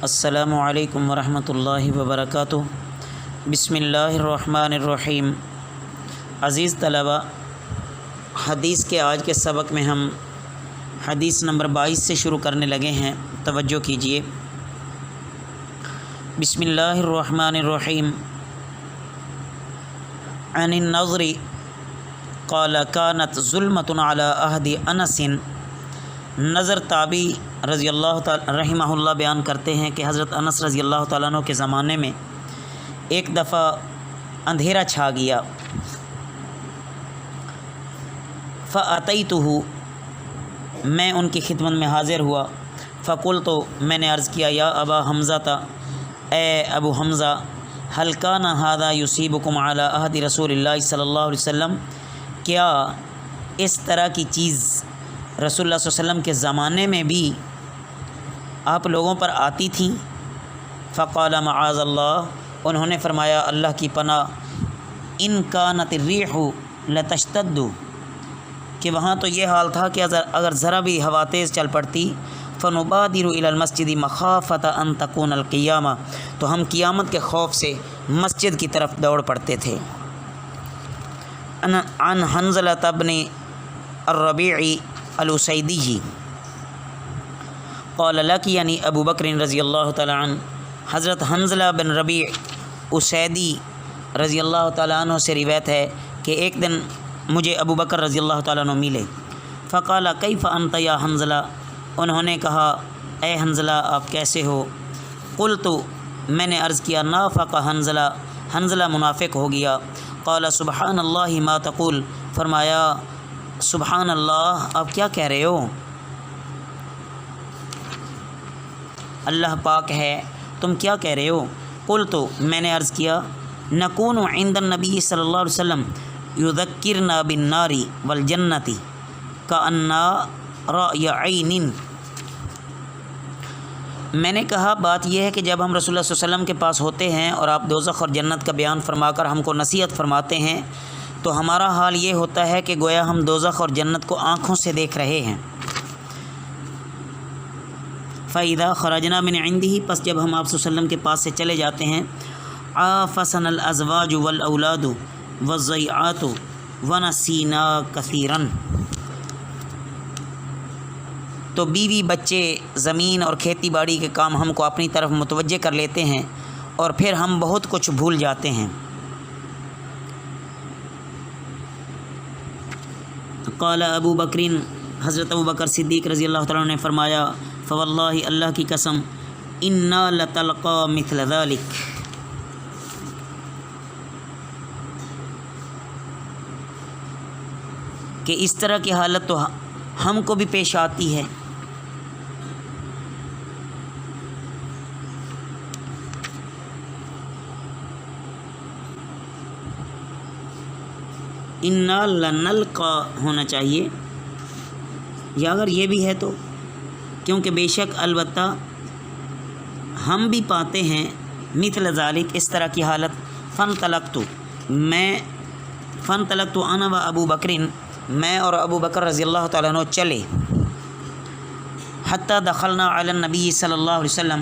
السلام علیکم ورحمۃ اللہ وبرکاتہ۔ بسم اللہ الرحمن الرحیم۔ عزیز طلبہ، حدیث کے آج کے سبق میں ہم حدیث نمبر 22 سے شروع کرنے لگے ہیں، توجہ کیجیے۔ بسم اللہ الرحمن الرحیم۔ عن النضر قال كانت ظلمۃ علی عہد انس۔ نظر تابعی رضی اللہ تعالی رحمہ اللہ بیان کرتے ہیں کہ حضرت انس رضی اللہ تعالیٰ عنہ کے زمانے میں ایک دفعہ اندھیرا چھا گیا۔ فَأَتَيْتُهُ، میں ان کی خدمت میں حاضر ہوا۔ فَقُلْتُ، میں نے عرض کیا، یا ابا حمزہ، اے ابو حمزہ، هل كان هذا يصيبكم على عهد رسول اللہ صلی اللہ علیہ وسلم، کیا اس طرح کی چیز رسول اللہ صلی اللہ علیہ وسلم کے زمانے میں بھی آپ لوگوں پر آتی تھیں؟ فقال معاذ اللہ، انہوں نے فرمایا اللہ کی پناہ، ان كانت الريح لتشتد، کہ وہاں تو یہ حال تھا کہ اگر ذرا بھی ہوا تیز چل پڑتی، فنبادر الى المسجد مخافۃ ان تکون القیامہ، تو ہم قیامت کے خوف سے مسجد کی طرف دوڑ پڑتے تھے۔ عن حنظلۃ بن الربیع الاسیدی قال لقینی ابو بکر رضی اللہ تعالی عنہ، حضرت حنظلہ بن ربیع اسیدی رضی اللہ تعالی عنہ سے روایت ہے کہ ایک دن مجھے ابو بکر رضی اللہ تعالی عنہ ملے۔ فقال کیف انت یا حنظلہ، انہوں نے کہا اے حنظلہ آپ کیسے ہو؟ قلت، میں نے عرض کیا، نافق حنظلہ، حنظلہ منافق ہو گیا۔ قال سبحان اللہ ما تقول، فرمایا سبحان اللہ آپ کیا کہہ رہے ہو، اللہ پاک ہے، تم کیا کہہ رہے ہو؟ قلت، میں نے عرض کیا، نکون عند النبی صلی اللہ علیہ وسلم یذکرنا بالنار والجنت کأننا رأی عین۔ میں نے کہا بات یہ ہے کہ جب ہم رسول اللہ صلی اللہ علیہ وسلم کے پاس ہوتے ہیں اور آپ دوزخ اور جنت کا بیان فرما کر ہم کو نصیحت فرماتے ہیں تو ہمارا حال یہ ہوتا ہے کہ گویا ہم دوزخ اور جنت کو آنکھوں سے دیکھ رہے ہیں۔ فَإِذَا خَرَجْنَا مِنْ عِنْدِهِ، پس جب ہم آپ صلی اللہ علیہ وسلم کے پاس سے چلے جاتے ہیں، عَافَسَنَا الْأَزْوَاجُ وَالْأَوْلَادُ وَالضَّيْعَاتُ وَنَسِينَا كَثِيرًا، تو بیوی بچے زمین اور کھیتی باڑی کے کام ہم کو اپنی طرف متوجہ کر لیتے ہیں اور پھر ہم بہت کچھ بھول جاتے ہیں۔ قال ابو بکر، حضرت ابو بکر صدیق رضی اللہ تعالیٰ عنہ نے فرمایا، فواللہ اللہ کی قسم، انا لتلقى مثل ذلك، کہ اس طرح کی حالت تو ہم کو بھی پیش آتی ہے۔ انا لنلقى ہونا چاہیے، یا اگر یہ بھی ہے تو، کیونکہ بے شک البتہ ہم بھی پاتے ہیں مثل ذالک، اس طرح کی حالت۔ فانطلقت انا و ابو بکر، میں اور ابو بکر رضی اللہ تعالیٰ عنہ چلے، حتی دخلنا علی النبی صلی اللہ علیہ وسلم،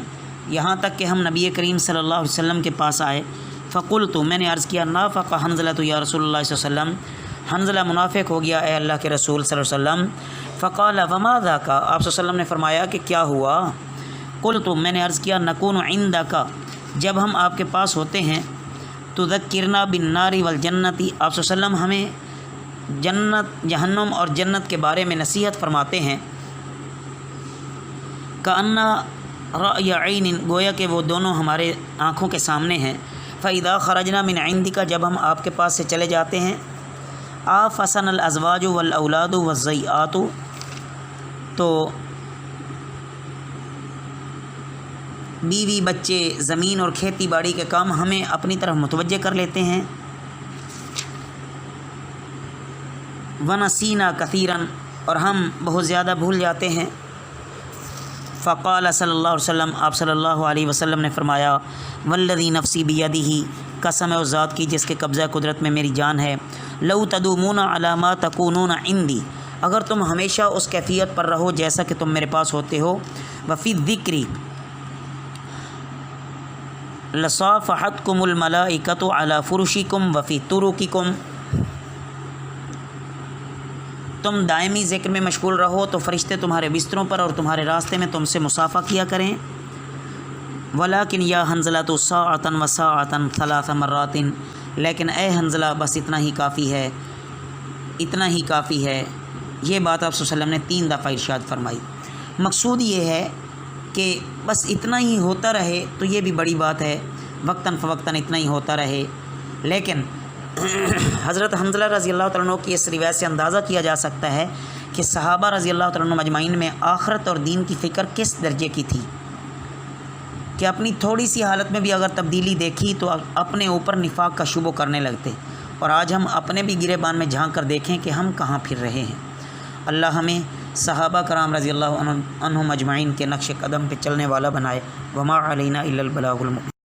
یہاں تک کہ ہم نبی کریم صلی اللہ علیہ وسلم کے پاس آئے۔ فقلت، میں نے عرض کیا، نافق حنظلہ یا رسول اللہ صلی اللہ علیہ وسلم، حنظلہ منافق ہو گیا اے اللہ کے رسول صلی اللہ علیہ وسلم۔ فقال وما ذاک، آپ صلی اللہ علیہ وسلم نے فرمایا کہ کیا ہوا؟ قلت، میں نے عرض کیا، نکون عندک، جب ہم آپ کے پاس ہوتے ہیں، تذکرنا بالنار والجنت، آپ صلی اللہ علیہ وسلم ہمیں جنت، جہنم اور جنت کے بارے میں نصیحت فرماتے ہیں، کأننا رأی عین، گویا کہ وہ دونوں ہمارے آنکھوں کے سامنے ہیں۔ فإذا خرجنا من عندک، جب ہم آپ کے پاس سے چلے جاتے ہیں، عافسنا الازواج والاولاد والضیعات، تو بیوی بچے زمین اور کھیتی باڑی کے کام ہمیں اپنی طرف متوجہ کر لیتے ہیں۔ ونسینا کثیرا، اور ہم بہت زیادہ بھول جاتے ہیں۔ فقال صلی اللہ علیہ وسلم، آپ صلی اللہ علیہ وسلم نے فرمایا، والذی نفسی بیدہ، قسم ہے اس ذات کی جس کے قبضہ قدرت میں میری جان ہے، لو تدومون علی ما تکونون عندی، اگر تم ہمیشہ اس کیفیت پر رہو جیسا کہ تم میرے پاس ہوتے ہو، وفی ذکری، لصافحتکم الملائکۃ علی فرشکم وفی طرقکم، تم دائمی ذکر میں مشغول رہو تو فرشتے تمہارے بستروں پر اور تمہارے راستے میں تم سے مصافحہ کیا کریں۔ ولیکن یا حنظلۃ ساعۃ وساعۃ ثلاث مرات، لیکن اے حنظلہ بس اتنا ہی کافی ہے، اتنا ہی کافی ہے۔ یہ بات آپ صلی اللہ علیہ وسلم نے 3 دفعہ ارشاد فرمائی۔ مقصود یہ ہے کہ بس اتنا ہی ہوتا رہے تو یہ بھی بڑی بات ہے، وقتاً فوقتاً اتنا ہی ہوتا رہے۔ لیکن حضرت حنظلہ رضی اللہ تعالیٰ عنہ کی اس روایت سے اندازہ کیا جا سکتا ہے کہ صحابہ رضی اللہ تعالیٰ عنہ مجمعین میں آخرت اور دین کی فکر کس درجے کی تھی کہ اپنی تھوڑی سی حالت میں بھی اگر تبدیلی دیکھی تو اپنے اوپر نفاق کا شبہ کرنے لگتے۔ اور آج ہم اپنے بھی گریبان میں جھانک کر دیکھیں کہ ہم کہاں پھر رہے ہیں۔ اللہ ہمیں صحابہ کرام رضی اللہ عنہم مجمعین کے نقش قدم پہ چلنے والا بنائے۔ وما علینا الا البلاغ المبین۔